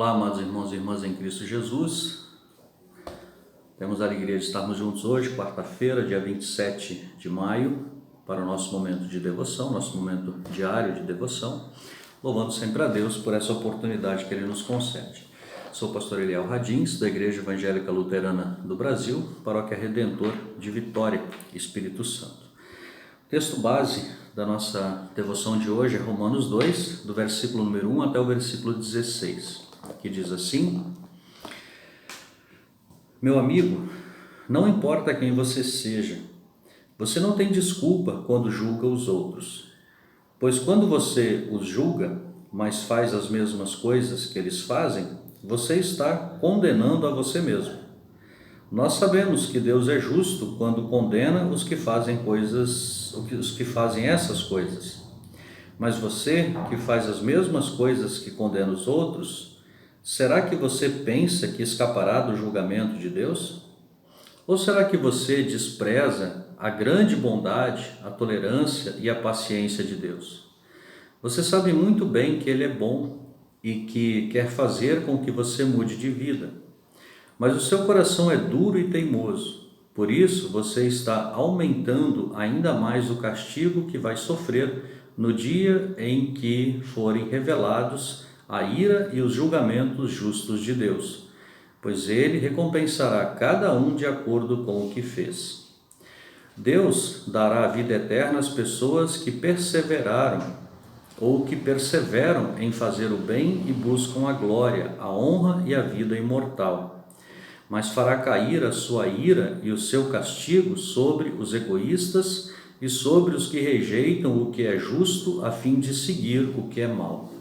Olá, amados irmãos e irmãs em Cristo Jesus. Temos a alegria de estarmos juntos hoje, quarta-feira, dia 27 de maio, para o nosso momento de devoção, nosso momento diário de devoção, louvando sempre a Deus por essa oportunidade que Ele nos concede. Sou o pastor Eliel Radins, da Igreja Evangélica Luterana do Brasil, Paróquia Redentor de Vitória, Espírito Santo. O texto base da nossa devoção de hoje é Romanos 2, do versículo número 1 até o versículo 16, que diz assim: Meu amigo, não importa quem você seja, você não tem desculpa quando julga os outros, pois quando você os julga, mas faz as mesmas coisas que eles fazem, você está condenando a você mesmo. Nós sabemos que Deus é justo quando condena os que fazem essas coisas. Mas você, que faz as mesmas coisas que condena os outros, será que você pensa que escapará do julgamento de Deus? Ou será que você despreza a grande bondade, a tolerância e a paciência de Deus? Você sabe muito bem que Ele é bom e que quer fazer com que você mude de vida. Mas o seu coração é duro e teimoso. Por isso, você está aumentando ainda mais o castigo que vai sofrer no dia em que forem revelados a ira e os julgamentos justos de Deus, pois Ele recompensará cada um de acordo com o que fez. Deus dará a vida eterna às pessoas que perseveraram ou que perseveram em fazer o bem e buscam a glória, a honra e a vida imortal. Mas fará cair a sua ira e o seu castigo sobre os egoístas e sobre os que rejeitam o que é justo a fim de seguir o que é mau.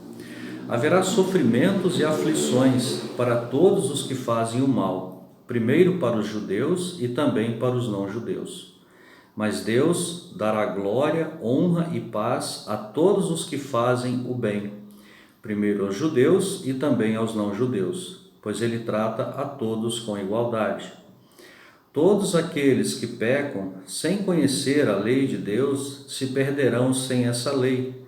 Haverá sofrimentos e aflições para todos os que fazem o mal, primeiro para os judeus e também para os não-judeus. Mas Deus dará glória, honra e paz a todos os que fazem o bem, primeiro aos judeus e também aos não-judeus, pois Ele trata a todos com igualdade. Todos aqueles que pecam sem conhecer a lei de Deus se perderão sem essa lei,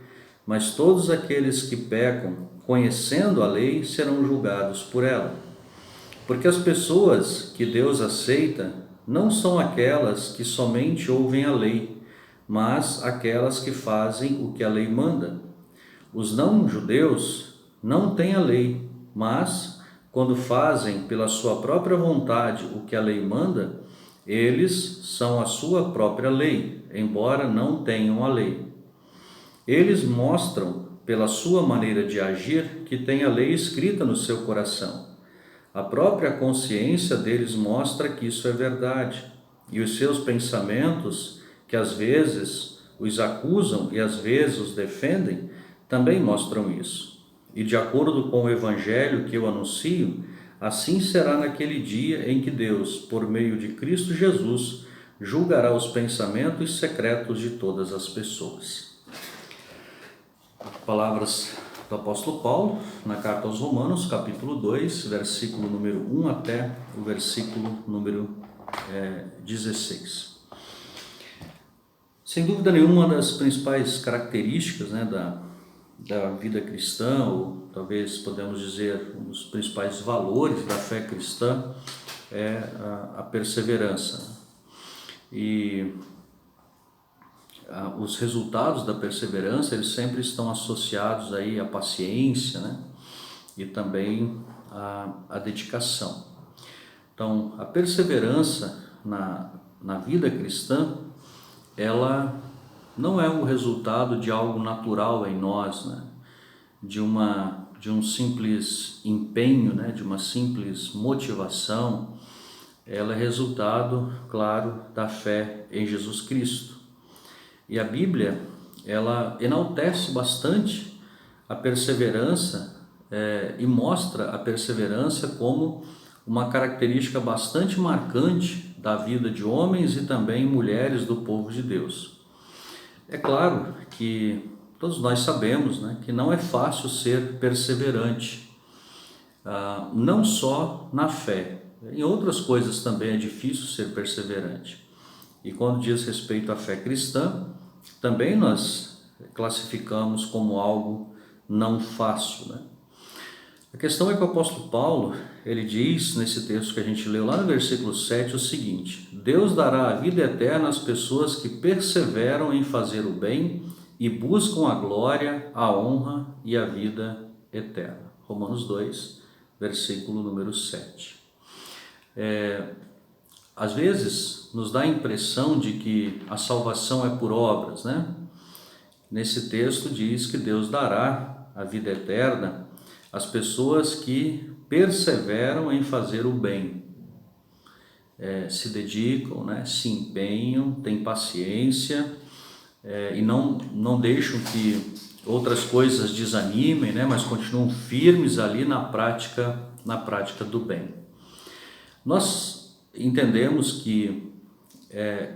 mas todos aqueles que pecam conhecendo a lei serão julgados por ela. Porque as pessoas que Deus aceita não são aquelas que somente ouvem a lei, mas aquelas que fazem o que a lei manda. Os não-judeus não têm a lei, mas quando fazem pela sua própria vontade o que a lei manda, eles são a sua própria lei, embora não tenham a lei. Eles mostram, pela sua maneira de agir, que têm a lei escrita no seu coração. A própria consciência deles mostra que isso é verdade, e os seus pensamentos, que às vezes os acusam e às vezes os defendem, também mostram isso. E de acordo com o Evangelho que eu anuncio, assim será naquele dia em que Deus, por meio de Cristo Jesus, julgará os pensamentos secretos de todas as pessoas. Palavras do apóstolo Paulo, na carta aos Romanos, capítulo 2, versículo número 1 até o versículo número 16. Sem dúvida nenhuma, uma das principais características da vida cristã, ou talvez podemos dizer um dos principais valores da fé cristã, é a perseverança. E os resultados da perseverança, eles sempre estão associados aí à paciência, né? E também à dedicação. Então, a perseverança na vida cristã, ela não é o resultado de algo natural em nós, né? De um simples empenho, né? De uma simples motivação. Ela é resultado, claro, da fé em Jesus Cristo. E a Bíblia, ela enaltece bastante a perseverança e mostra a perseverança como uma característica bastante marcante da vida de homens e também mulheres do povo de Deus. É claro que todos nós sabemos, né, que não é fácil ser perseverante, não só na fé, em outras coisas também é difícil ser perseverante. E quando diz respeito à fé cristã, também nós classificamos como algo não fácil, né? A questão é que o apóstolo Paulo, ele diz nesse texto que a gente leu lá no versículo 7 o seguinte: Deus dará a vida eterna às pessoas que perseveram em fazer o bem e buscam a glória, a honra e a vida eterna. Romanos 2, versículo número 7. Às vezes nos dá a impressão de que a salvação é por obras, né? Nesse texto diz que Deus dará a vida eterna às pessoas que perseveram em fazer o bem, se dedicam, né? Se empenham, têm paciência e não deixam que outras coisas desanimem, né? Mas continuam firmes ali na prática do bem. Nós entendemos que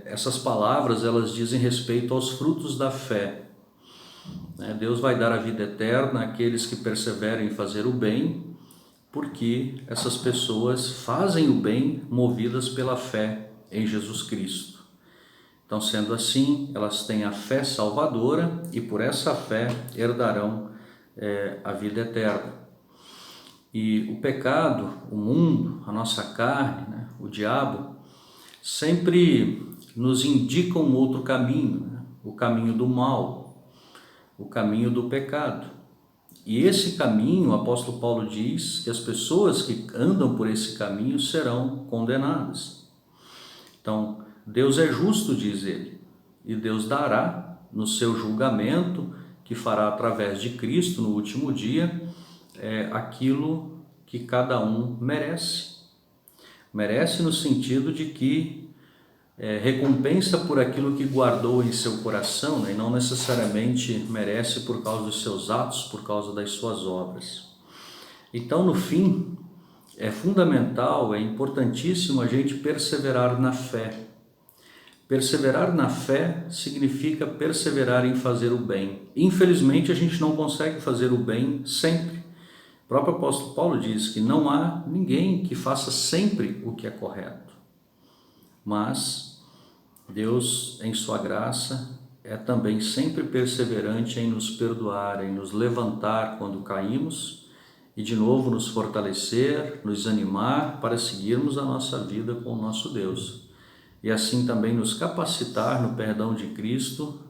essas palavras elas dizem respeito aos frutos da fé. Deus vai dar a vida eterna àqueles que perseveram em fazer o bem, porque essas pessoas fazem o bem movidas pela fé em Jesus Cristo. Então, sendo assim, elas têm a fé salvadora e por essa fé herdarão a vida eterna. E o pecado, o mundo, a nossa carne, né, o diabo, sempre nos indicam um outro caminho, né? O caminho do mal, o caminho do pecado. E esse caminho, o apóstolo Paulo diz que as pessoas que andam por esse caminho serão condenadas. Então, Deus é justo, diz ele, e Deus dará no seu julgamento, que fará através de Cristo no último dia, aquilo que cada um merece. Merece no sentido de que recompensa por aquilo que guardou em seu coração, né? E não necessariamente merece por causa dos seus atos, por causa das suas obras. Então, no fim, é fundamental, é importantíssimo a gente perseverar na fé. Perseverar na fé significa perseverar em fazer o bem. Infelizmente, a gente não consegue fazer o bem sempre. O próprio apóstolo Paulo diz que não há ninguém que faça sempre o que é correto. Mas Deus, em sua graça, é também sempre perseverante em nos perdoar, em nos levantar quando caímos e de novo nos fortalecer, nos animar para seguirmos a nossa vida com o nosso Deus. E assim também nos capacitar no perdão de Cristo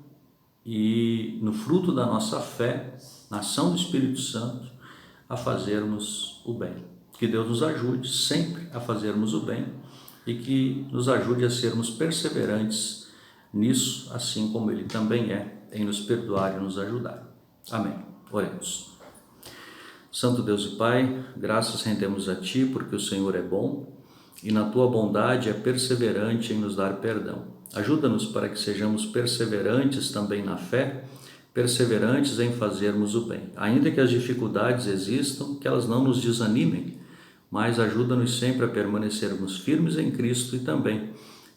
e no fruto da nossa fé, na ação do Espírito Santo, a fazermos o bem. Que Deus nos ajude sempre a fazermos o bem e que nos ajude a sermos perseverantes nisso, assim como Ele também é em nos perdoar e nos ajudar. Amém. Oremos. Santo Deus e Pai, graças rendemos a Ti porque o Senhor é bom e na Tua bondade é perseverante em nos dar perdão. Ajuda-nos para que sejamos perseverantes também na fé, perseverantes em fazermos o bem. Ainda que as dificuldades existam, que elas não nos desanimem, mas ajuda-nos sempre a permanecermos firmes em Cristo e também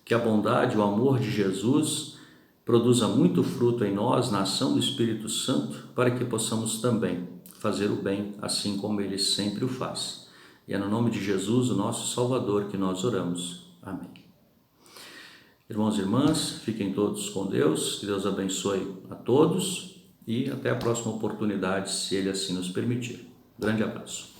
que a bondade, o amor de Jesus produza muito fruto em nós, na ação do Espírito Santo, para que possamos também fazer o bem, assim como Ele sempre o faz. E é no nome de Jesus, o nosso Salvador, que nós oramos. Amém. Irmãos e irmãs, fiquem todos com Deus, que Deus abençoe a todos e até a próxima oportunidade, se Ele assim nos permitir. Grande abraço.